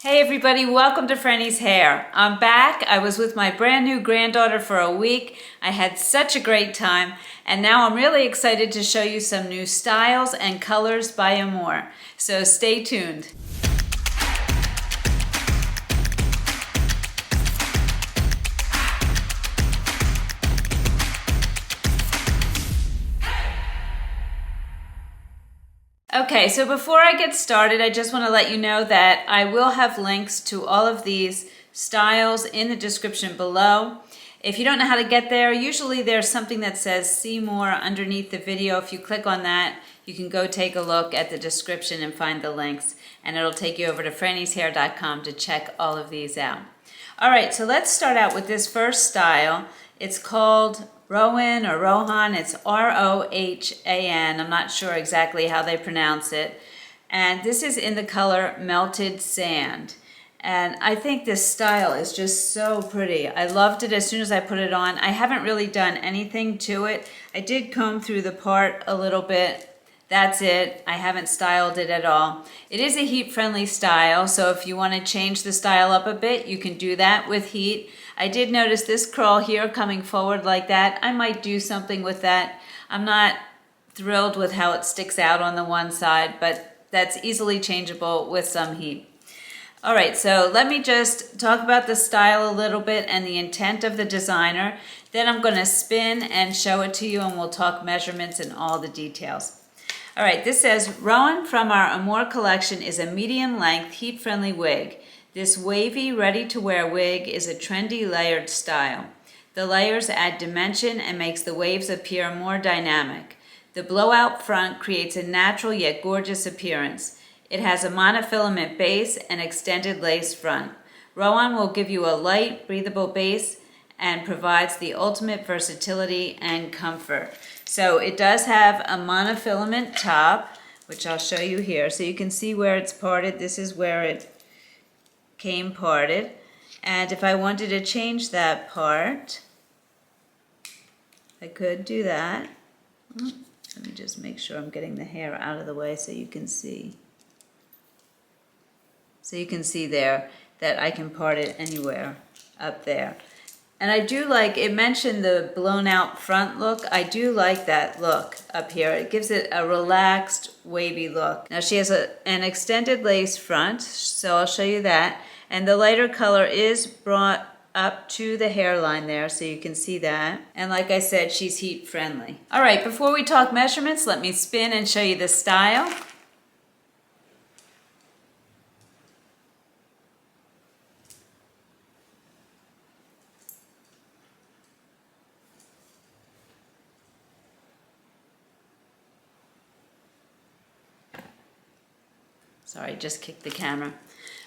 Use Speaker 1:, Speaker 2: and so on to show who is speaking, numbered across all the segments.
Speaker 1: Hey everybody, welcome to Frannie's Hair. I'm back. I was with my brand new granddaughter for a week. I had such a great time, and now I'm really excited to show you some new styles and colors by Amore. So stay tuned. Okay, so before I get started, I just want to let you know that I will have links to all of these styles in the description below. If you don't know how to get there, usually there's something that says see more underneath the video. If you click on that, you can go take a look at the description and find the links, and it'll take you over to frannieshair.com to check all of these out. All right, so let's start out with this first style. It's called Rohan or Rohan. It's R-O-H-A-N. I'm not sure exactly how they pronounce it. And this is in the color Melted Sand. And I think this style is just so pretty. I loved it as soon as I put it on. I haven't really done anything to it. I did comb through the part a little bit. That's it. I haven't styled it at all. It is a heat-friendly style, so if you want to change the style up a bit, you can do that with heat. I did notice this curl here coming forward like that. I might do something with that. I'm not thrilled with how it sticks out on the one side, but that's easily changeable with some heat. All right, so let me just talk about the style a little bit and the intent of the designer. Then I'm going to spin and show it to you, and we'll talk measurements and all the details. All right, this says, Rohan from our Amore collection is a medium-length, heat-friendly wig. This wavy, ready-to-wear wig is a trendy layered style. The layers add dimension and makes the waves appear more dynamic. The blowout front creates a natural yet gorgeous appearance. It has a monofilament base and extended lace front. Rohan will give you a light, breathable base and provides the ultimate versatility and comfort. So it does have a monofilament top, which I'll show you here. So you can see where it's parted. This is where it came parted. And if I wanted to change that part, I could do that. Let me just make sure I'm getting the hair out of the way so you can see. So you can see there that I can part it anywhere up there. And I do like, it mentioned the blown out front look. I do like that look up here. It gives it a relaxed, wavy look. Now she has an extended lace front, so I'll show you that. And the lighter color is brought up to the hairline there, so you can see that. And like I said, she's heat friendly. All right, before we talk measurements, let me spin and show you the style. Sorry, just kicked the camera.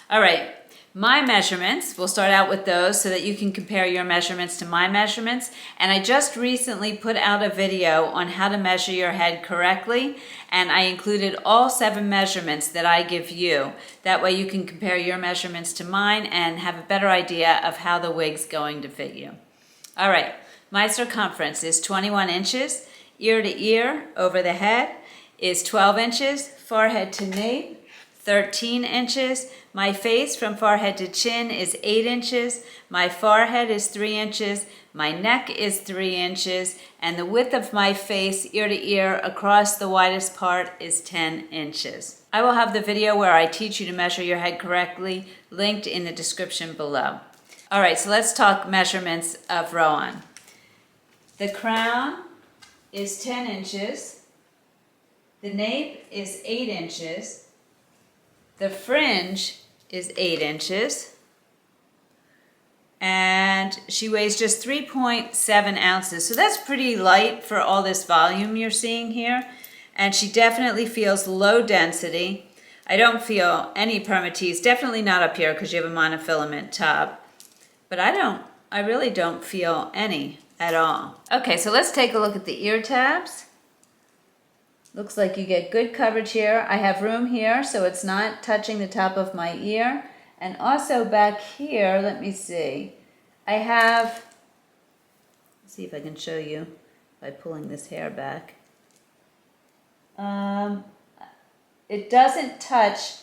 Speaker 1: All right, my measurements, we'll start out with those so that you can compare your measurements to my measurements. And I just recently put out a video on how to measure your head correctly, and I included all 7 measurements that I give you. That way you can compare your measurements to mine and have a better idea of how the wig's going to fit you. All right, my circumference is 21 inches. Ear to ear over the head is 12 inches. Forehead to nape, 13 inches. My face from forehead to chin is 8 inches. My forehead is 3 inches. My neck is 3 inches. And the width of my face, ear to ear, across the widest part is 10 inches. I will have the video where I teach you to measure your head correctly linked in the description below. All right, so let's talk measurements of Rohan. The crown is 10 inches. The nape is 8 inches. The fringe is 8 inches, and she weighs just 3.7 ounces. So that's pretty light for all this volume you're seeing here. And she definitely feels low density. I don't feel any permatease, definitely not up here because you have a monofilament top. But I really don't feel any at all. Okay, so let's take a look at the ear tabs. Looks like you get good coverage here. I have room here, so it's not touching the top of my ear. And also back here, let me see. I have, let's see if I can show you by pulling this hair back. It doesn't touch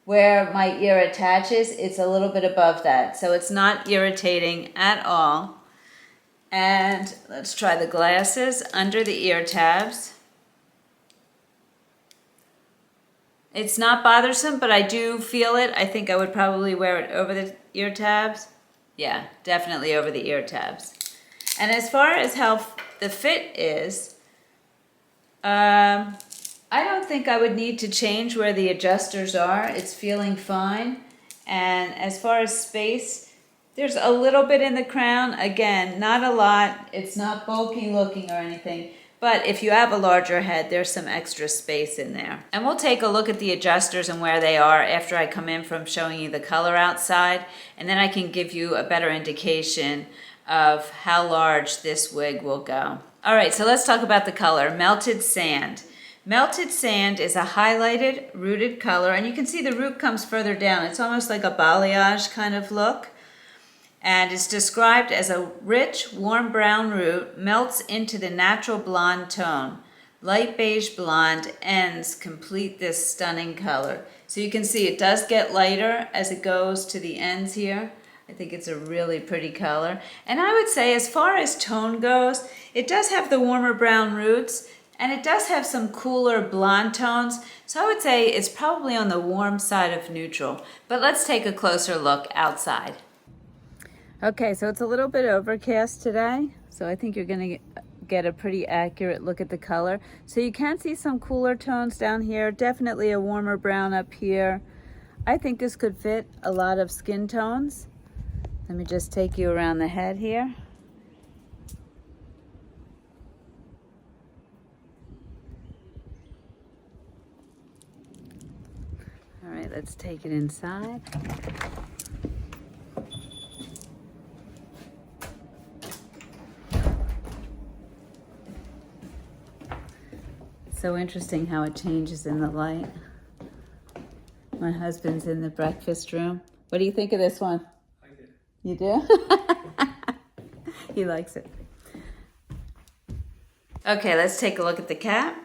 Speaker 1: where my ear attaches, it's a little bit above that. So it's not irritating at all. And let's try the glasses under the ear tabs. It's not bothersome, but I do feel it. I think I would probably wear it over the ear tabs. Yeah, definitely over the ear tabs. And as far as how the fit is, I don't think I would need to change where the adjusters are. It's feeling fine. And as far as space, there's a little bit in the crown. Again, not a lot. It's not bulky looking or anything. But if you have a larger head, there's some extra space in there. And we'll take a look at the adjusters and where they are after I come in from showing you the color outside. And then I can give you a better indication of how large this wig will go. All right, so let's talk about the color, Melted Sand. Melted Sand is a highlighted, rooted color, and you can see the root comes further down. It's almost like a balayage kind of look. And it's described as a rich, warm brown root, melts into the natural blonde tone. Light beige blonde ends complete this stunning color. So you can see it does get lighter as it goes to the ends here. I think it's a really pretty color. And I would say as far as tone goes, it does have the warmer brown roots, and it does have some cooler blonde tones. So I would say it's probably on the warm side of neutral. But let's take a closer look outside. Okay, so it's a little bit overcast today. So I think you're gonna get a pretty accurate look at the color. So you can see some cooler tones down here. Definitely a warmer brown up here. I think this could fit a lot of skin tones. Let me just take you around the head here. All right, let's take it inside. It's so interesting how it changes in the light. My husband's in the breakfast room. What do you think of this one? I like it. You do? He likes it. Okay, let's take a look at the cap.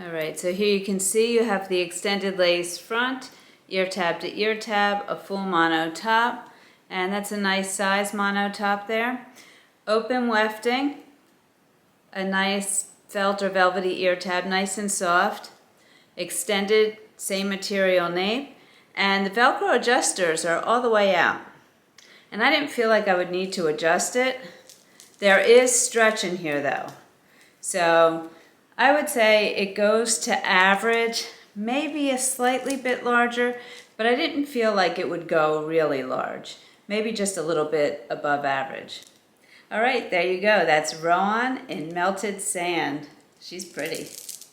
Speaker 1: All right, so here you can see you have the extended lace front, ear tab to ear tab, a full mono top, and that's a nice size mono top there. Open wefting, a nice felt or velvety ear tab, nice and soft. Extended, same material nape, and the Velcro adjusters are all the way out. And I didn't feel like I would need to adjust it. There is stretch in here though. So I would say it goes to average, maybe a slightly bit larger, but I didn't feel like it would go really large. Maybe just a little bit above average. All right, there you go. That's Rohan in Melted Sand. She's pretty.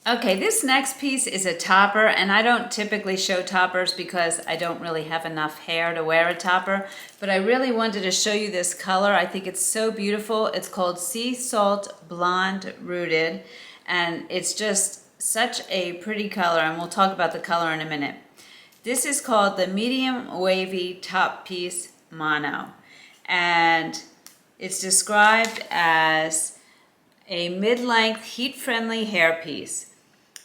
Speaker 1: Okay, this next piece is a topper, and I don't typically show toppers because I don't really have enough hair to wear a topper, but I really wanted to show you this color. I think it's so beautiful. It's called Sea Salt Blonde Rooted, and it's just such a pretty color, and we'll talk about the color in a minute. This is called the Medium Wavy Top Piece Mono, and it's described as a mid-length, heat-friendly hairpiece.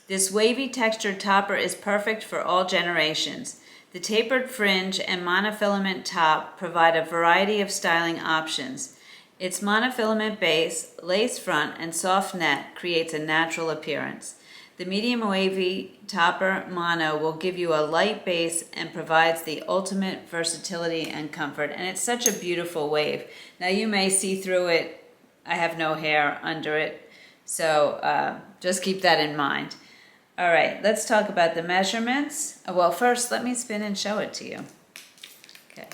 Speaker 1: This wavy textured topper is perfect for all generations. The tapered fringe and monofilament top provide a variety of styling options. Its monofilament base, lace front, and soft net creates a natural appearance. The medium wavy topper mono will give you a light base and provides the ultimate versatility and comfort. And it's such a beautiful wave. Now you may see through it. I have no hair under it, so just keep that in mind. All right, let's talk about the measurements. Well, first, let me spin and show it to you. Okay.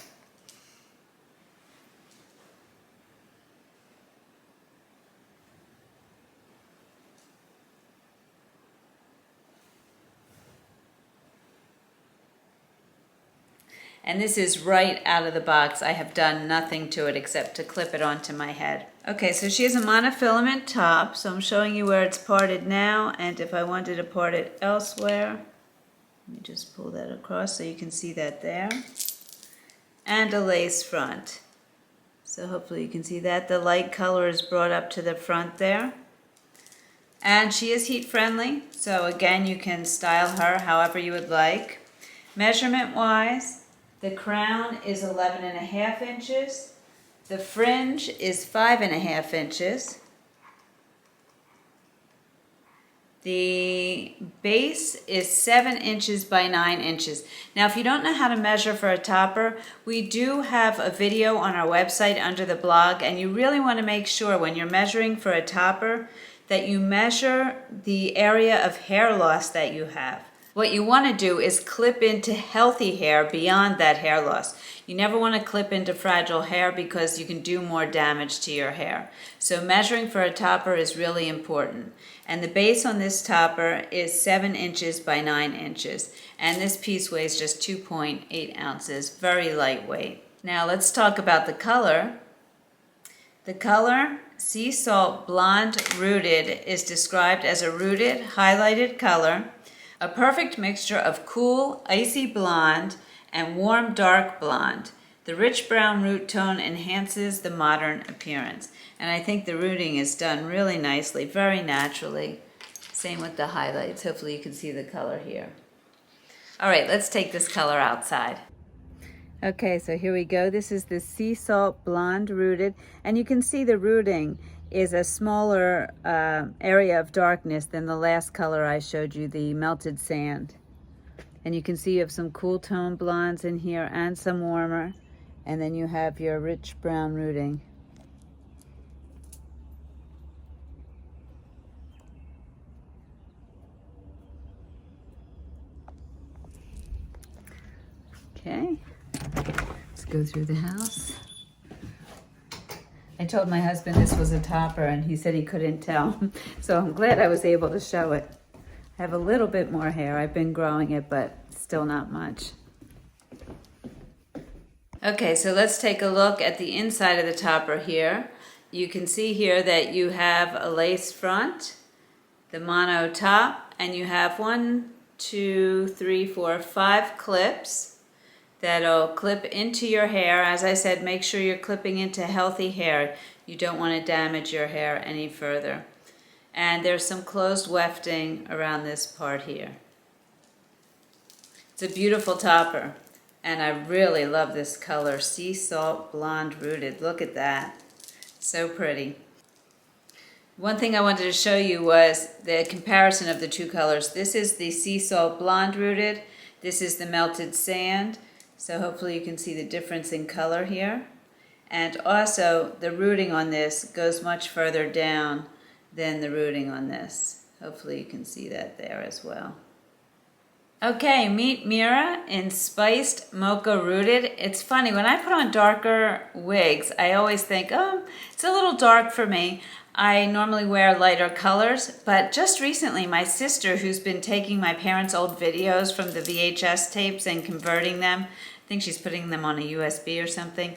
Speaker 1: And this is right out of the box. I have done nothing to it except to clip it onto my head. Okay, so she has a monofilament top, so I'm showing you where it's parted now, and if I wanted to part it elsewhere, let me just pull that across so you can see that there. And a lace front. So hopefully you can see that. The light color is brought up to the front there. And she is heat friendly, so again, you can style her however you would like. Measurement wise, the crown is 11.5 inches. The fringe is 5.5 inches. The base is 7 inches by 9 inches. Now, if you don't know how to measure for a topper, we do have a video on our website under the blog, and you really want to make sure when you're measuring for a topper that you measure the area of hair loss that you have. What you want to do is clip into healthy hair beyond that hair loss. You never want to clip into fragile hair because you can do more damage to your hair. So measuring for a topper is really important. And the base on this topper is 7 inches by 9 inches. And this piece weighs just 2.8 ounces, very lightweight. Now let's talk about the color. The color, Sea Salt Blonde Rooted, is described as a rooted, highlighted color, a perfect mixture of cool, icy blonde and warm, dark blonde. The rich brown root tone enhances the modern appearance. And I think the rooting is done really nicely, very naturally. Same with the highlights. Hopefully you can see the color here. All right, let's take this color outside. Okay, so here we go. This is the Sea Salt Blonde Rooted, and you can see the rooting is a smaller area of darkness than the last color I showed you, the Melted Sand. And you can see you have some cool tone blondes in here and some warmer, and then you have your rich brown rooting. Okay, let's go through the house. I told my husband this was a topper and he said he couldn't tell. So I'm glad I was able to show it. I have a little bit more hair. I've been growing it, but still not much. Okay, so let's take a look at the inside of the topper here. You can see here that you have a lace front, the mono top, and you have 1, 2, 3, 4, 5 clips that'll clip into your hair. As I said, make sure you're clipping into healthy hair. You don't want to damage your hair any further. And there's some closed wefting around this part here. It's a beautiful topper, and I really love this color, Sea Salt Blonde Rooted. Look at that, so pretty. One thing I wanted to show you was the comparison of the two colors. This is the Sea Salt Blonde Rooted. This is the Melted Sand. So hopefully you can see the difference in color here. And also the rooting on this goes much further down than the rooting on this. Hopefully you can see that there as well. Okay, meet Mira in Spiced Mocha Rooted. It's funny, when I put on darker wigs, I always think, oh, it's a little dark for me. I normally wear lighter colors, but just recently my sister, who's been taking my parents' old videos from the VHS tapes and converting them, I think she's putting them on a USB or something,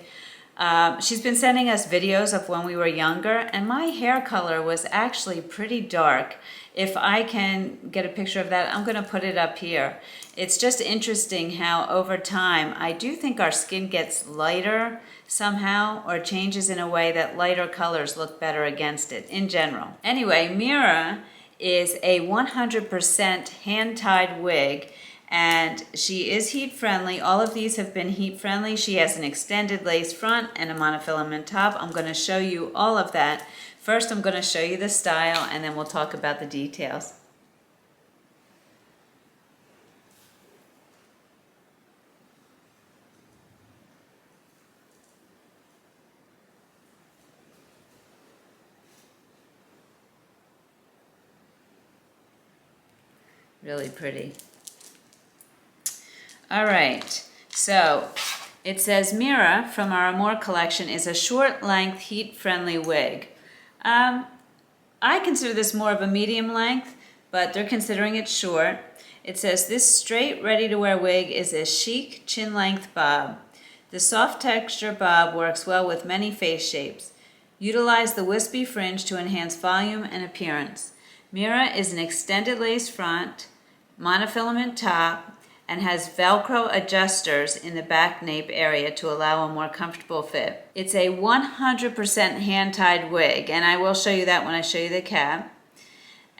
Speaker 1: she's been sending us videos of when we were younger, and my hair color was actually pretty dark. If I can get a picture of that, I'm going to put it up here. It's just interesting how over time, I do think our skin gets lighter somehow, or changes in a way that lighter colors look better against it in general. Anyway, Mira is a 100% hand-tied wig, and she is heat friendly. All of these have been heat friendly. She has an extended lace front and a monofilament top. I'm going to show you all of that. First, I'm going to show you the style, and then we'll talk about the details. Really pretty. All right, so it says Mira from our Amore collection is a short length heat friendly wig. I consider this more of a medium length, but they're considering it short. It says this straight ready to wear wig is a chic chin length bob. The soft texture bob works well with many face shapes. Utilize the wispy fringe to enhance volume and appearance. Mira is an extended lace front, monofilament top, and has Velcro adjusters in the back nape area to allow a more comfortable fit. It's a 100% hand-tied wig, and I will show you that when I show you the cap.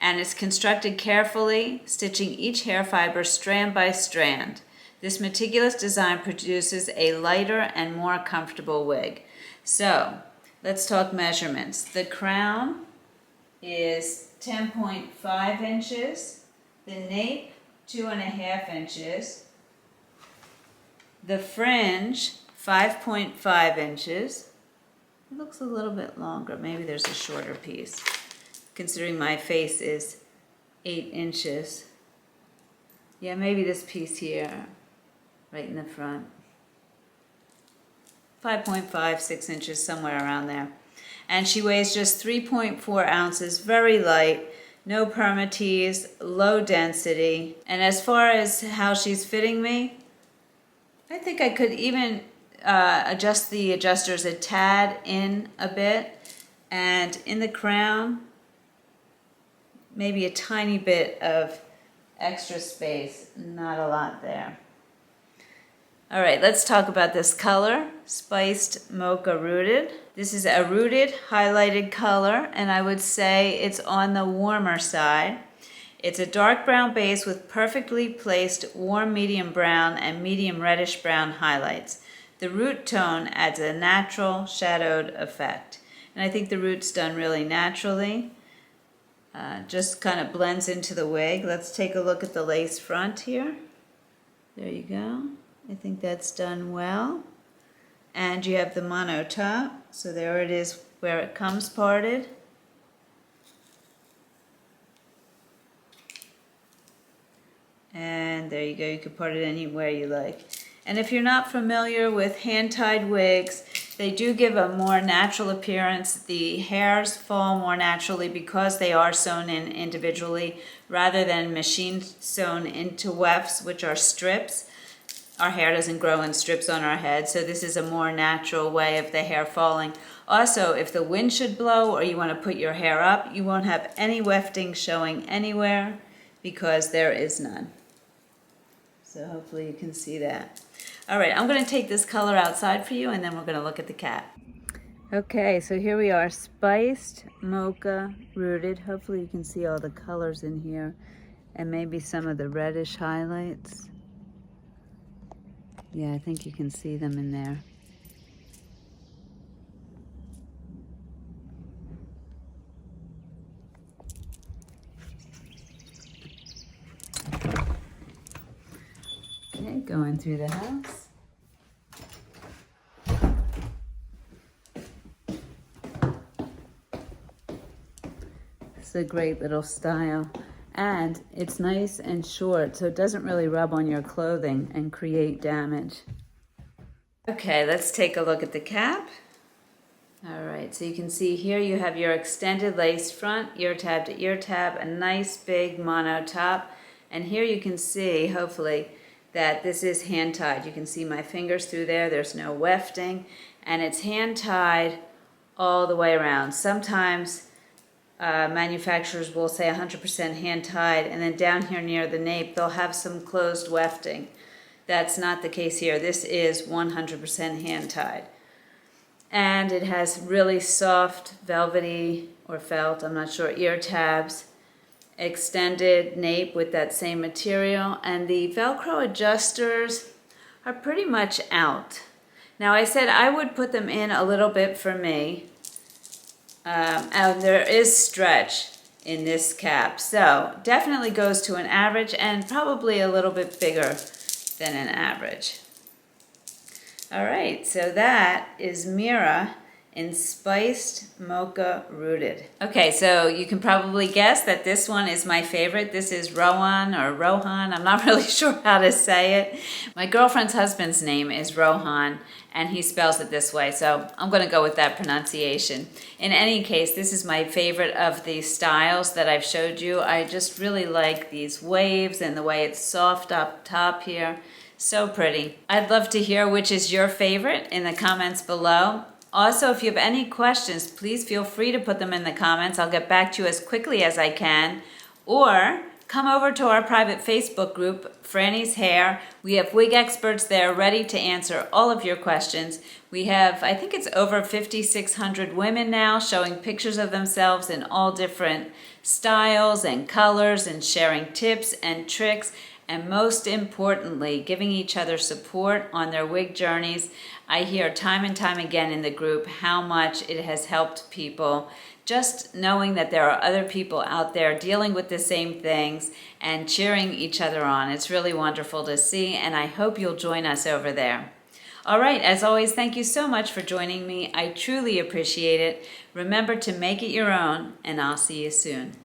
Speaker 1: And it's constructed carefully, stitching each hair fiber strand by strand. This meticulous design produces a lighter and more comfortable wig. So, let's talk measurements. The crown is 10.5 inches, the nape 2.5 inches, the fringe 5.5 inches. It looks a little bit longer. Maybe there's a shorter piece, considering my face is 8 inches. Yeah, maybe this piece here, right in the front. 5.5, 6 inches, somewhere around there. And she weighs just 3.4 ounces, very light, no permatease, low density. And as far as how she's fitting me, I think I could even adjust the adjusters a tad in a bit. And in the crown, maybe a tiny bit of extra space, not a lot there. All right, let's talk about this color, Spiced Mocha Rooted. This is a rooted highlighted color, and I would say it's on the warmer side. It's a dark brown base with perfectly placed warm medium brown and medium reddish brown highlights. The root tone adds a natural shadowed effect. And I think the root's done really naturally. Just kind of blends into the wig. Let's take a look at the lace front here. There you go. I think that's done well. And you have the mono top. So there it is where it comes parted. And there you go. You can part it anywhere you like. And if you're not familiar with hand-tied wigs, they do give a more natural appearance. The hairs fall more naturally because they are sewn in individually rather than machine sewn into wefts, which are strips. Our hair doesn't grow in strips on our head, so this is a more natural way of the hair falling. Also, if the wind should blow or you want to put your hair up, you won't have any wefting showing anywhere because there is none. So hopefully you can see that. All right, I'm going to take this color outside for you and then we're going to look at the cap. Okay, so here we are, Spiced Mocha Rooted. Hopefully you can see all the colors in here and maybe some of the reddish highlights. Yeah, I think you can see them in there. Okay, going through the house. It's a great little style. And it's nice and short, so it doesn't really rub on your clothing and create damage. Okay, let's take a look at the cap. All right, so you can see here you have your extended lace front, ear tab to ear tab, a nice big mono top. And here you can see, hopefully, that this is hand tied. You can see my fingers through there. There's no wefting, and it's hand tied all the way around. Sometimes manufacturers will say 100% hand tied, and then down here near the nape they'll have some closed wefting. That's not the case here. This is 100% hand tied, and it has really soft velvety or felt, I'm not sure, ear tabs, extended nape with that same material, and the Velcro adjusters are pretty much out. Now I said I would put them in a little bit for me. And there is stretch in this cap, so definitely goes to an average and probably a little bit bigger than an average. All right, so that is Mira in Spiced Mocha Rooted. Okay, so you can probably guess that this one is my favorite. This is Rohan or Rohan. I'm not really sure how to say it. My girlfriend's husband's name is Rohan, and he spells it this way, so I'm going to go with that pronunciation. In any case, this is my favorite of the styles that I've showed you. I just really like these waves and the way it's soft up top here. So pretty. I'd love to hear which is your favorite in the comments below. Also, if you have any questions, please feel free to put them in the comments. I'll get back to you as quickly as I can. Or come over to our private Facebook group, Frannie's Hair. We have wig experts there ready to answer all of your questions. We have, I think it's over 5,600 women now showing pictures of themselves in all different styles and colors and sharing tips and tricks. and most importantly, giving each other support on their wig journeys. I hear time and time again in the group how much it has helped people. Just knowing that there are other people out there dealing with the same things and cheering each other on. It's really wonderful to see, and I hope you'll join us over there. All right, as always, thank you so much for joining me. I truly appreciate it. Remember to make it your own, and I'll see you soon.